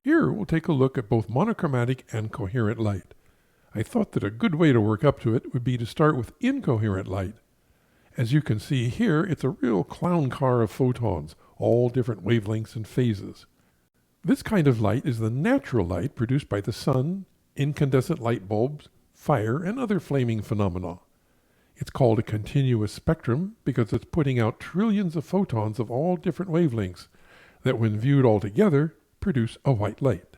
Here we'll take a look at both monochromatic and coherent light. I thought that a good way to work up to it would be to start with incoherent light. As you can see here, it's a real clown car of photons, all different wavelengths and phases. This kind of light is the natural light produced by the sun, incandescent light bulbs, fire, and other flaming phenomena. It's called a continuous spectrum because it's putting out trillions of photons of all different wavelengths that, when viewed all together, produce a white light.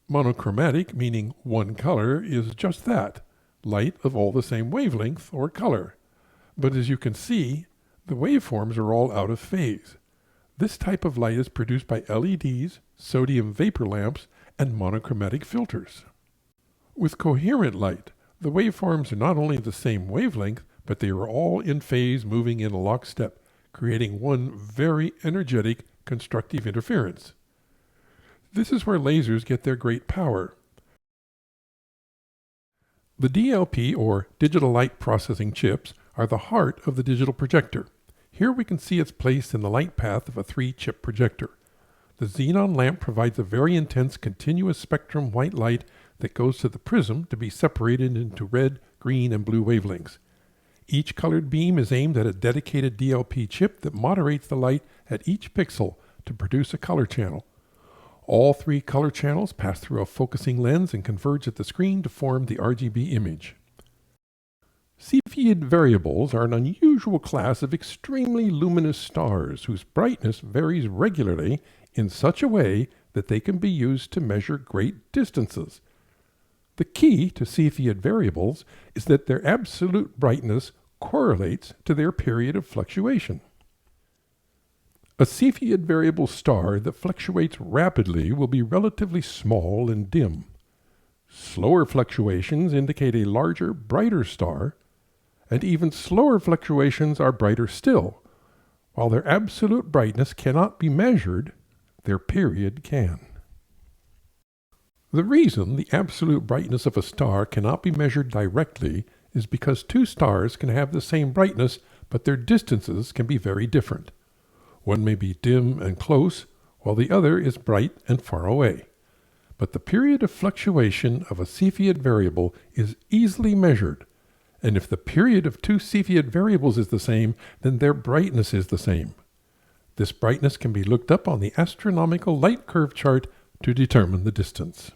Monochromatic, meaning one color, is just that, light of all the same wavelength or color. But as you can see, the waveforms are all out of phase. This type of light is produced by LEDs, sodium vapor lamps, and monochromatic filters. With coherent light, the waveforms are not only the same wavelength, but they are all in phase moving in lockstep, creating one very energetic constructive interference. This is where lasers get their great power. The DLP, or digital light processing chips, are the heart of the digital projector. Here we can see its place in the light path of a 3-chip projector. The xenon lamp provides a very intense continuous spectrum white light that goes to the prism to be separated into red, green, and blue wavelengths. Each colored beam is aimed at a dedicated DLP chip that moderates the light at each pixel to produce a color channel. All 3 color channels pass through a focusing lens and converge at the screen to form the RGB image. Cepheid variables are an unusual class of extremely luminous stars whose brightness varies regularly in such a way that they can be used to measure great distances. The key to Cepheid variables is that their absolute brightness correlates to their period of fluctuation. A Cepheid variable star that fluctuates rapidly will be relatively small and dim. Slower fluctuations indicate a larger, brighter star, and even slower fluctuations are brighter still. While their absolute brightness cannot be measured, their period can. The reason the absolute brightness of a star cannot be measured directly is because 2 stars can have the same brightness, but their distances can be very different. One may be dim and close, while the other is bright and far away. But the period of fluctuation of a Cepheid variable is easily measured, and if the period of 2 Cepheid variables is the same, then their brightness is the same. This brightness can be looked up on the astronomical light curve chart to determine the distance.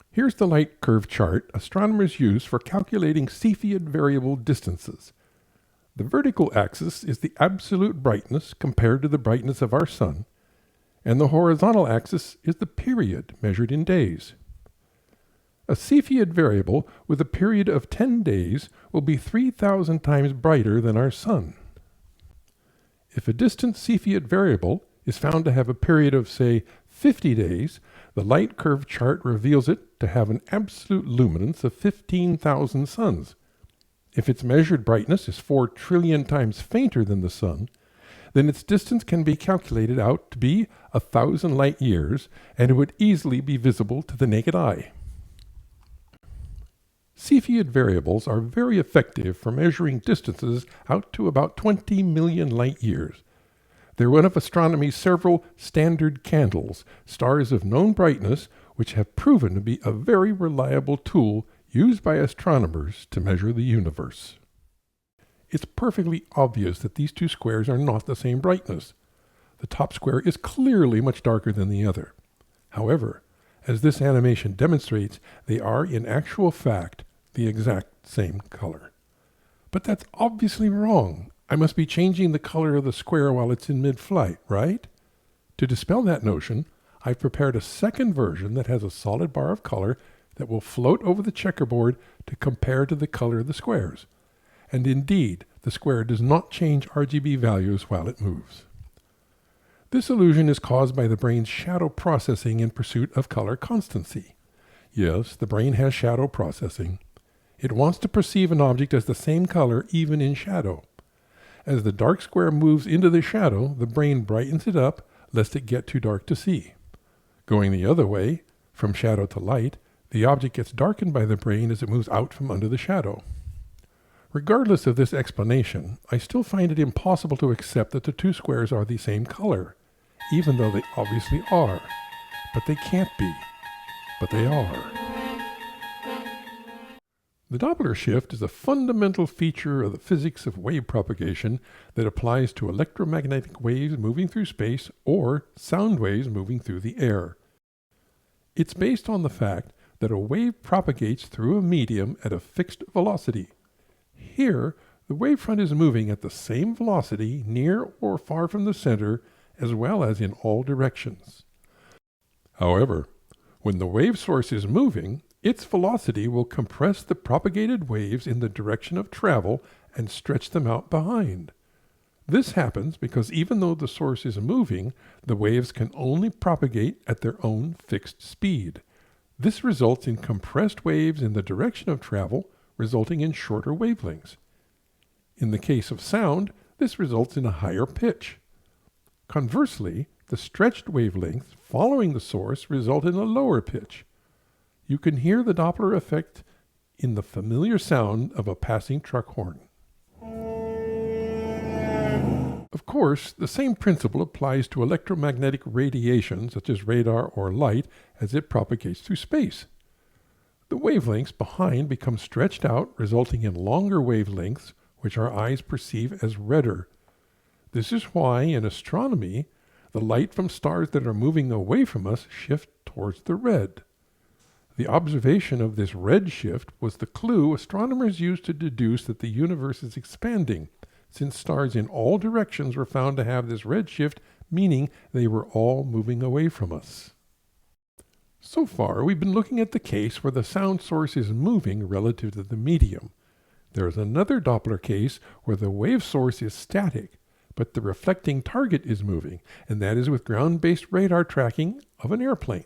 Here's the light curve chart astronomers use for calculating Cepheid variable distances. The vertical axis is the absolute brightness compared to the brightness of our sun, and the horizontal axis is the period measured in days. A Cepheid variable with a period of 10 days will be 3,000 times brighter than our sun. If a distant Cepheid variable is found to have a period of, say, 50 days, the light curve chart reveals it to have an absolute luminance of 15,000 suns. If its measured brightness is 4 trillion times fainter than the sun, then its distance can be calculated out to be 1,000 light years, and it would easily be visible to the naked eye. Cepheid variables are very effective for measuring distances out to about 20 million light years. They're one of astronomy's several standard candles, stars of known brightness, which have proven to be a very reliable tool used by astronomers to measure the universe. It's perfectly obvious that these 2 squares are not the same brightness. The top square is clearly much darker than the other. However, as this animation demonstrates, they are in actual fact the exact same color. But that's obviously wrong. I must be changing the color of the square while it's in mid-flight, right? To dispel that notion, I've prepared a second version that has a solid bar of color that will float over the checkerboard to compare to the color of the squares. And indeed, the square does not change RGB values while it moves. This illusion is caused by the brain's shadow processing in pursuit of color constancy. Yes, the brain has shadow processing. It wants to perceive an object as the same color even in shadow. As the dark square moves into the shadow, the brain brightens it up lest it get too dark to see. Going the other way, from shadow to light, the object gets darkened by the brain as it moves out from under the shadow. Regardless of this explanation, I still find it impossible to accept that the 2 squares are the same color, even though they obviously are. but they can't be. But they are. The Doppler shift is a fundamental feature of the physics of wave propagation that applies to electromagnetic waves moving through space or sound waves moving through the air. It's based on the fact that a wave propagates through a medium at a fixed velocity. Here, the wavefront is moving at the same velocity near or far from the center, as well as in all directions. However, when the wave source is moving, its velocity will compress the propagated waves in the direction of travel and stretch them out behind. This happens because even though the source is moving, the waves can only propagate at their own fixed speed. This results in compressed waves in the direction of travel, resulting in shorter wavelengths. In the case of sound, this results in a higher pitch. Conversely, the stretched wavelengths following the source result in a lower pitch. You can hear the Doppler effect in the familiar sound of a passing truck horn. Of course, the same principle applies to electromagnetic radiation, such as radar or light, as it propagates through space. The wavelengths behind become stretched out, resulting in longer wavelengths, which our eyes perceive as redder. This is why, in astronomy, the light from stars that are moving away from us shift towards the red. The observation of this red shift was the clue astronomers used to deduce that the universe is expanding, since stars in all directions were found to have this red shift, meaning they were all moving away from us. So far, we've been looking at the case where the sound source is moving relative to the medium. There is another Doppler case where the wave source is static, but the reflecting target is moving, and that is with ground-based radar tracking of an airplane.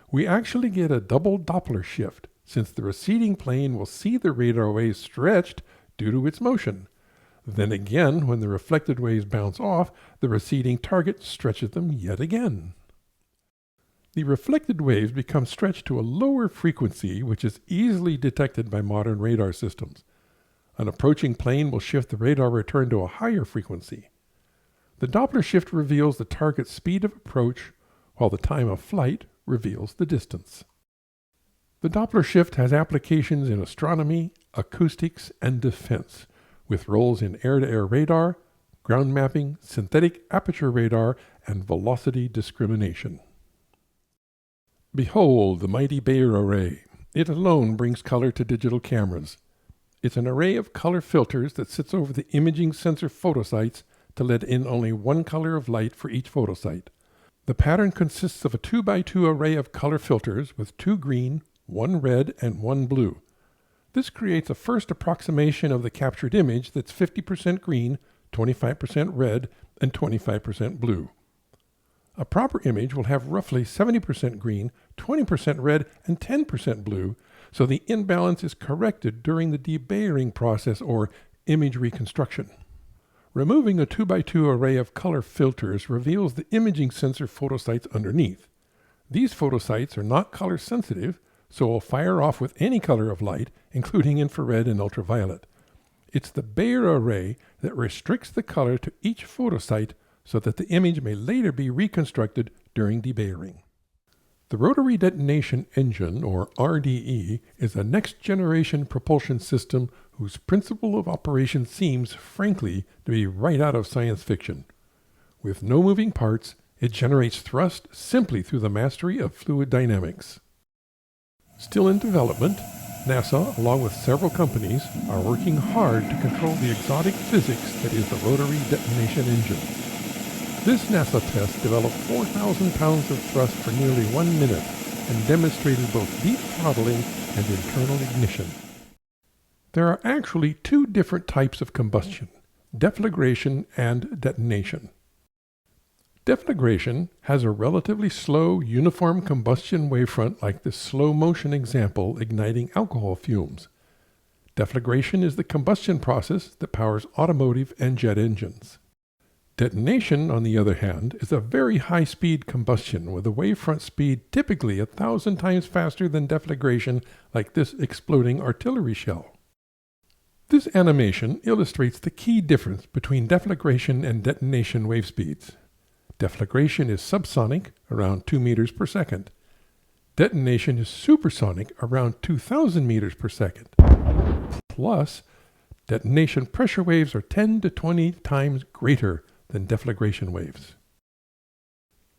We actually get a double Doppler shift, since the receding plane will see the radar waves stretched due to its motion. Then again, when the reflected waves bounce off, the receding target stretches them yet again. The reflected waves become stretched to a lower frequency, which is easily detected by modern radar systems. An approaching plane will shift the radar return to a higher frequency. The Doppler shift reveals the target's speed of approach, while the time of flight reveals the distance. The Doppler shift has applications in astronomy, acoustics, and defense, with roles in air-to-air radar, ground mapping, synthetic aperture radar, and velocity discrimination. Behold the mighty Bayer array. It alone brings color to digital cameras. It's an array of color filters that sits over the imaging sensor photosites to let in only one color of light for each photosite. The pattern consists of a 2x2 array of color filters with 2 green, 1 red, and 1 blue. This creates a first approximation of the captured image that's 50% green, 25% red, and 25% blue. A proper image will have roughly 70% green, 20% red, and 10% blue, so the imbalance is corrected during the debayering process or image reconstruction. Removing a 2x2 array of color filters reveals the imaging sensor photosites underneath. These photosites are not color sensitive, so will fire off with any color of light, including infrared and ultraviolet. It's the Bayer array that restricts the color to each photosite so that the image may later be reconstructed during debayering. The Rotary Detonation Engine, or RDE, is a next-generation propulsion system whose principle of operation seems, frankly, to be right out of science fiction. With no moving parts, it generates thrust simply through the mastery of fluid dynamics. Still in development, NASA, along with several companies, are working hard to control the exotic physics that is the Rotary Detonation Engine. This NASA test developed 4,000 pounds of thrust for nearly 1 minute and demonstrated both deep throttling and internal ignition. There are actually 2 different types of combustion, deflagration and detonation. Deflagration has a relatively slow, uniform combustion wavefront like this slow-motion example igniting alcohol fumes. Deflagration is the combustion process that powers automotive and jet engines. Detonation, on the other hand, is a very high-speed combustion with a wavefront speed typically 1,000 times faster than deflagration, like this exploding artillery shell. This animation illustrates the key difference between deflagration and detonation wave speeds. Deflagration is subsonic, around 2 meters per second. Detonation is supersonic, around 2,000 meters per second. Plus, detonation pressure waves are 10 to 20 times greater than deflagration waves.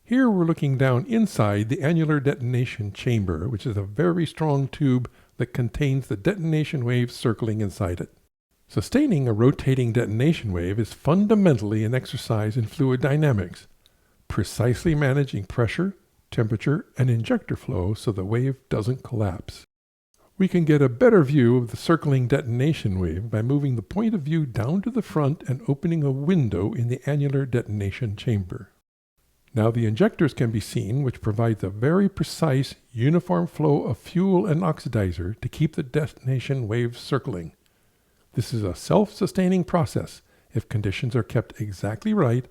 Here we're looking down inside the annular detonation chamber, which is a very strong tube that contains the detonation waves circling inside it. Sustaining a rotating detonation wave is fundamentally an exercise in fluid dynamics, precisely managing pressure, temperature, and injector flow so the wave doesn't collapse. We can get a better view of the circling detonation wave by moving the point of view down to the front and opening a window in the annular detonation chamber. Now the injectors can be seen, which provides a very precise, uniform flow of fuel and oxidizer to keep the detonation waves circling. This is a self-sustaining process if conditions are kept exactly right,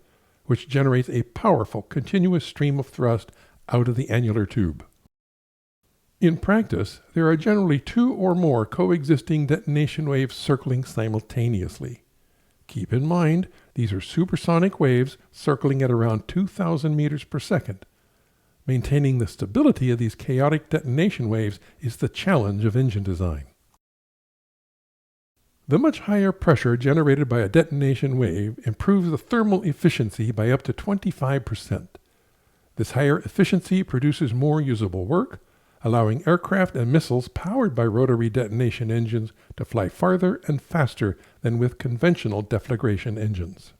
which generates a powerful continuous stream of thrust out of the annular tube. In practice, there are generally 2 or more coexisting detonation waves circling simultaneously. Keep in mind, these are supersonic waves circling at around 2,000 meters per second. Maintaining the stability of these chaotic detonation waves is the challenge of engine design. The much higher pressure generated by a detonation wave improves the thermal efficiency by up to 25%. This higher efficiency produces more usable work, allowing aircraft and missiles powered by rotary detonation engines to fly farther and faster than with conventional deflagration engines.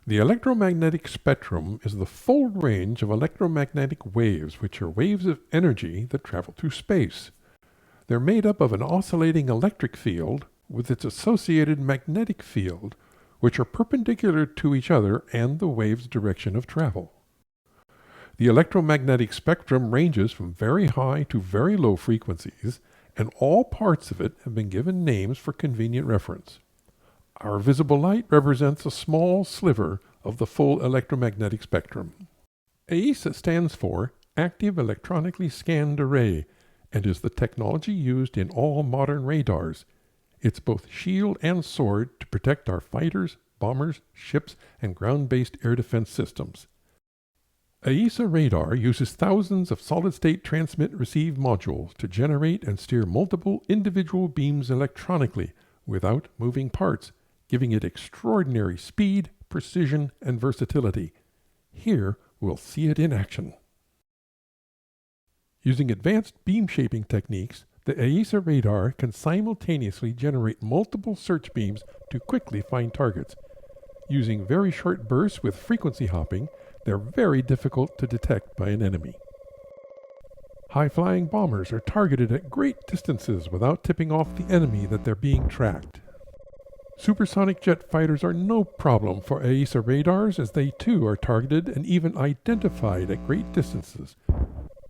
The electromagnetic spectrum is the full range of electromagnetic waves, which are waves of energy that travel through space. They're made up of an oscillating electric field with its associated magnetic field, which are perpendicular to each other and the wave's direction of travel. The electromagnetic spectrum ranges from very high to very low frequencies, and all parts of it have been given names for convenient reference. Our visible light represents a small sliver of the full electromagnetic spectrum. AESA stands for Active Electronically Scanned Array and is the technology used in all modern radars. It's both shield and sword to protect our fighters, bombers, ships, and ground-based air defense systems. AESA radar uses thousands of solid-state transmit-receive modules to generate and steer multiple individual beams electronically without moving parts, giving it extraordinary speed, precision, and versatility. Here, we'll see it in action. Using advanced beam shaping techniques, the AESA radar can simultaneously generate multiple search beams to quickly find targets. Using very short bursts with frequency hopping, they're very difficult to detect by an enemy. High-flying bombers are targeted at great distances without tipping off the enemy that they're being tracked. Supersonic jet fighters are no problem for AESA radars, as they too are targeted and even identified at great distances.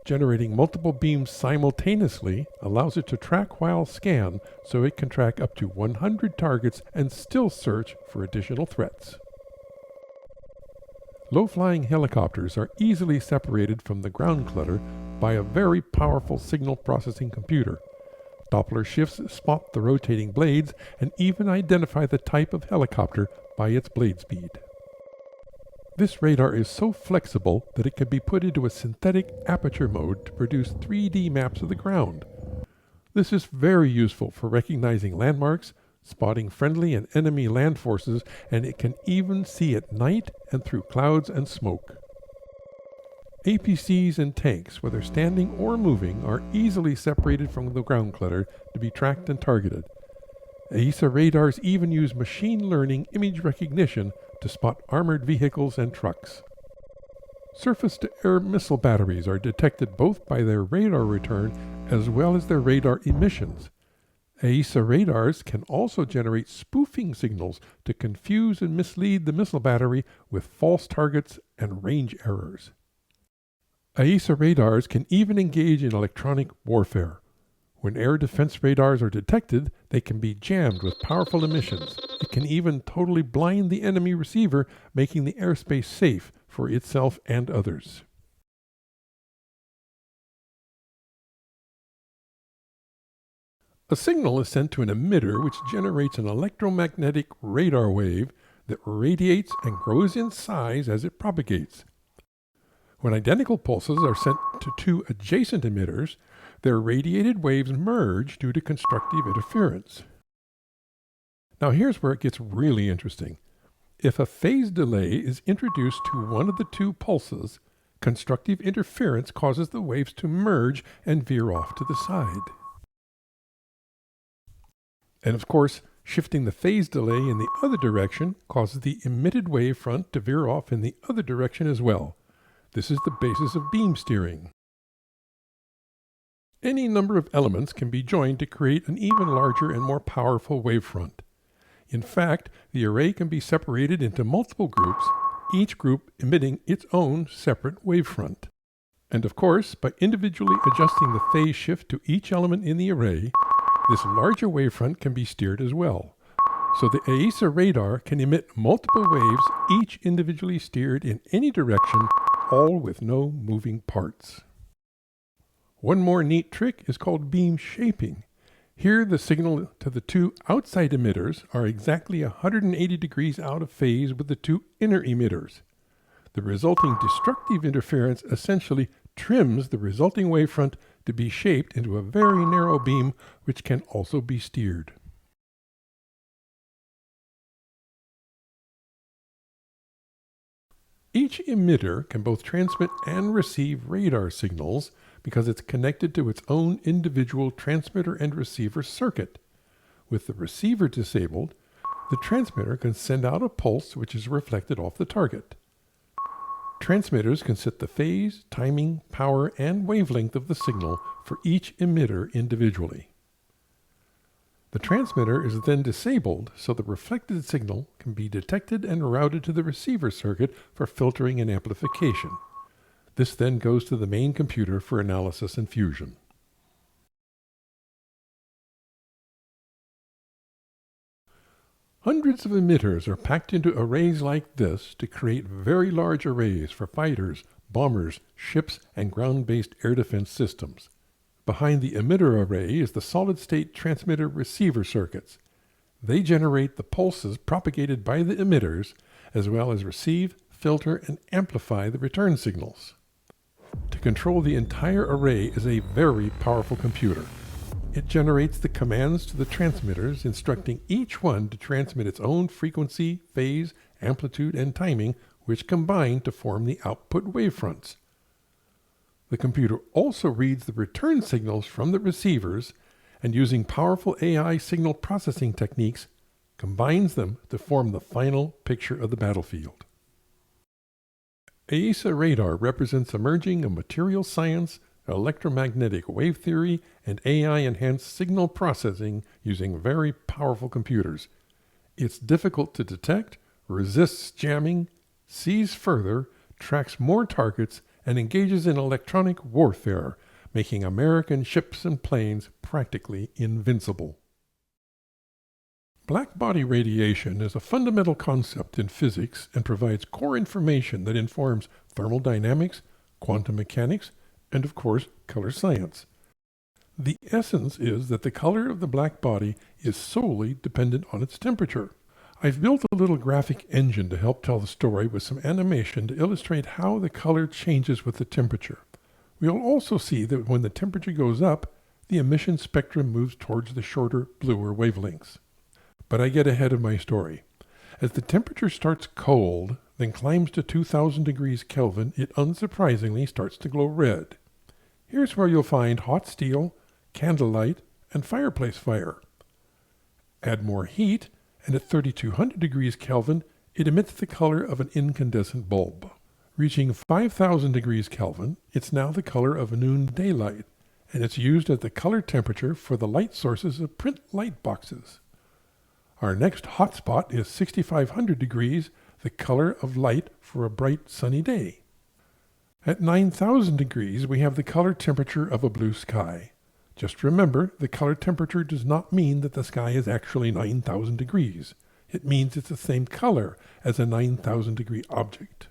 Generating multiple beams simultaneously allows it to track while scan, so it can track up to 100 targets and still search for additional threats. Low-flying helicopters are easily separated from the ground clutter by a very powerful signal processing computer. Doppler shifts spot the rotating blades and even identify the type of helicopter by its blade speed. This radar is so flexible that it can be put into a synthetic aperture mode to produce 3D maps of the ground. This is very useful for recognizing landmarks, spotting friendly and enemy land forces, and it can even see at night and through clouds and smoke. APCs and tanks, whether standing or moving, are easily separated from the ground clutter to be tracked and targeted. AESA radars even use machine learning image recognition to spot armored vehicles and trucks. Surface-to-air missile batteries are detected both by their radar return as well as their radar emissions. AESA radars can also generate spoofing signals to confuse and mislead the missile battery with false targets and range errors. AESA radars can even engage in electronic warfare. When air defense radars are detected, they can be jammed with powerful emissions. It can even totally blind the enemy receiver, making the airspace safe for itself and others. A signal is sent to an emitter which generates an electromagnetic radar wave that radiates and grows in size as it propagates. When identical pulses are sent to two adjacent emitters, their radiated waves merge due to constructive interference. Now here's where it gets really interesting. If a phase delay is introduced to one of the two pulses, constructive interference causes the waves to merge and veer off to the side. And of course, shifting the phase delay in the other direction causes the emitted wavefront to veer off in the other direction as well. This is the basis of beam steering. Any number of elements can be joined to create an even larger and more powerful wavefront. In fact, the array can be separated into multiple groups, each group emitting its own separate wavefront. And of course, by individually adjusting the phase shift to each element in the array, this larger wavefront can be steered as well. So the AESA radar can emit multiple waves, each individually steered in any direction, all with no moving parts. One more neat trick is called beam shaping. Here the signal to the two outside emitters are exactly 180 degrees out of phase with the two inner emitters. The resulting destructive interference essentially trims the resulting wavefront to be shaped into a very narrow beam which can also be steered. Each emitter can both transmit and receive radar signals because it's connected to its own individual transmitter and receiver circuit. With the receiver disabled, the transmitter can send out a pulse which is reflected off the target. Transmitters can set the phase, timing, power, and wavelength of the signal for each emitter individually. The transmitter is then disabled so the reflected signal can be detected and routed to the receiver circuit for filtering and amplification. This then goes to the main computer for analysis and fusion. Hundreds of emitters are packed into arrays like this to create very large arrays for fighters, bombers, ships, and ground-based air defense systems. Behind the emitter array is the solid-state transmitter-receiver circuits. They generate the pulses propagated by the emitters, as well as receive, filter, and amplify the return signals. To control the entire array is a very powerful computer. It generates the commands to the transmitters, instructing each one to transmit its own frequency, phase, amplitude, and timing, which combine to form the output wavefronts. The computer also reads the return signals from the receivers and, using powerful AI signal processing techniques, combines them to form the final picture of the battlefield. AESA radar represents a merging of material science, electromagnetic wave theory, and AI-enhanced signal processing using very powerful computers. It's difficult to detect, resists jamming, sees further, tracks more targets, and engages in electronic warfare, making American ships and planes practically invincible. Black-body radiation is a fundamental concept in physics and provides core information that informs thermodynamics, quantum mechanics, and of course, color science. The essence is that the color of the black body is solely dependent on its temperature. I've built a little graphic engine to help tell the story with some animation to illustrate how the color changes with the temperature. We'll also see that when the temperature goes up, the emission spectrum moves towards the shorter, bluer wavelengths. But I get ahead of my story. As the temperature starts cold, then climbs to 2000 degrees Kelvin, it unsurprisingly starts to glow red. Here's where you'll find hot steel, candlelight, and fireplace fire. Add more heat, and at 3200 degrees Kelvin, it emits the color of an incandescent bulb. Reaching 5000 degrees Kelvin, it's now the color of noon daylight, and it's used as the color temperature for the light sources of print light boxes. Our next hotspot is 6500 degrees, the color of light for a bright sunny day. At 9000 degrees, we have the color temperature of a blue sky. Just remember, the color temperature does not mean that the sky is actually 9000 degrees. It means it's the same color as a 9000 degree object.